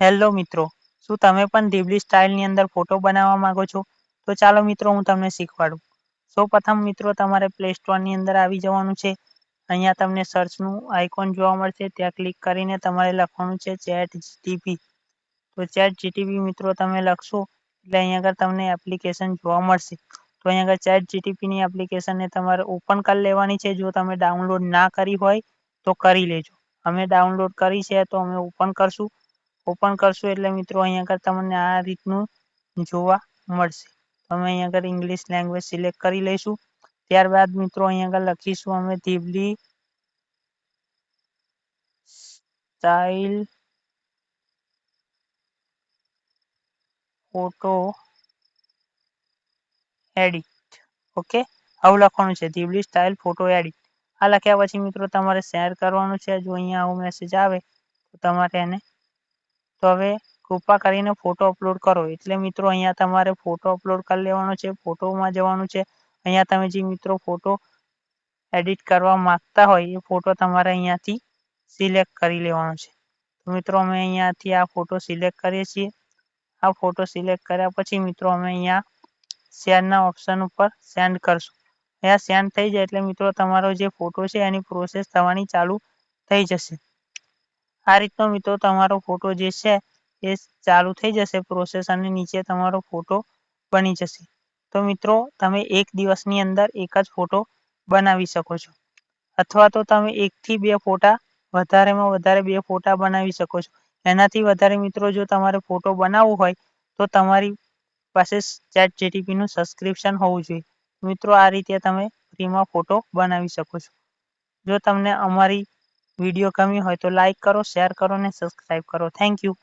Hello મિત્રો, શું તમે પણ ધીબલી સ્ટાઇલની અંદર ફોટો બનાવવા માંગો છો? તો ચાલો મિત્રો હું તમને શીખવાડું. સૌપ્રથમ મિત્રો તમારે પ્લે સ્ટોરની અંદર આવી જવાનું છે. અહીંયા તમને સર્ચનું આઇકોન જોવા મળશે, ત્યાં ક્લિક કરીને તમારે લખવાનું છે ચેટ જીટીપી. તો ચેટ જીટીપી મિત્રો તમે લખશો એટલે અહીંયા આગળ તમને એપ્લિકેશન જોવા મળશે. તો અહીંયા આગળ ચેટ જીટીપીની એપ્લિકેશનને તમારે ઓપન કરી લેવાની છે. જો તમે ડાઉનલોડ ના કરી હોય તો કરી લેજો. અમે ડાઉનલોડ કરી છે તો અમે ઓપન કરશું. ઓપન કરશું એટલે મિત્રો અહીંયા આગળ તમને આ રીતનું જોવા મળશે. અમે અહીંયા આગળ ઇંગ્લિશ લેંગ્વેજ સિલેક્ટ કરી લઈશું. ત્યારબાદ મિત્રો અહીંયા આગળ લખીશું અમે ધીબલી સ્ટાઇલ ફોટો એડિટ. ઓકે, આવું લખવાનું છે ધીબલી સ્ટાઇલ ફોટો એડિટ. આ લખ્યા પછી મિત્રો તમારે શેર કરવાનું છે. જો અહીંયા આવો મેસેજ આવે તો તમારે એને તો હવે કૃપા કરીને ફોટો અપલોડ કરો. એટલે મિત્રો અહીંયા તમારે ફોટો અપલોડ કરી લેવાનો છે. ફોટોમાં જવાનું છે. અહીંયા તમે જે મિત્રો ફોટો એડિટ કરવા માંગતા હોય એ ફોટો તમારે અહીંયાથી સિલેક્ટ કરી લેવાનો છે. તો મિત્રો અમે અહીંયાથી આ ફોટો સિલેક્ટ કરીએ છીએ. આ ફોટો સિલેક્ટ કર્યા પછી મિત્રો અમે અહીંયા શેરના ઓપ્શન ઉપર સેન્ડ કરશું. અહીંયા સેન્ડ થઈ જાય એટલે મિત્રો તમારો જે ફોટો છે એની પ્રોસેસ થવાની ચાલુ થઈ જશે. આ રીતનો મિત્રો તમારો ફોટો જે છે એ ચાલુ થઈ જશે પ્રોસેસ અને નીચે તમારો ફોટો બની જશે. તો મિત્રો તમે એક દિવસની અંદર એક જ ફોટો બનાવી શકો છો, અથવા તો તમે 1 થી 2 ફોટા વધારેમાં વધારે 2 ફોટા બનાવી શકો છો. એનાથી વધારે મિત્રો જો તમારે ફોટો બનાવવો હોય તો તમારી પાસે ચેટ જીટીપીનું સબસ્ક્રિપ્શન હોવું જોઈએ. મિત્રો આ રીતે તમે ફ્રીમાં ફોટો બનાવી શકો છો. જો તમને અમારી વિડીયો ગમી હોય તો લાઈક કરો, શેર કરો અને સબસ્ક્રાઈબ કરો. Thank you.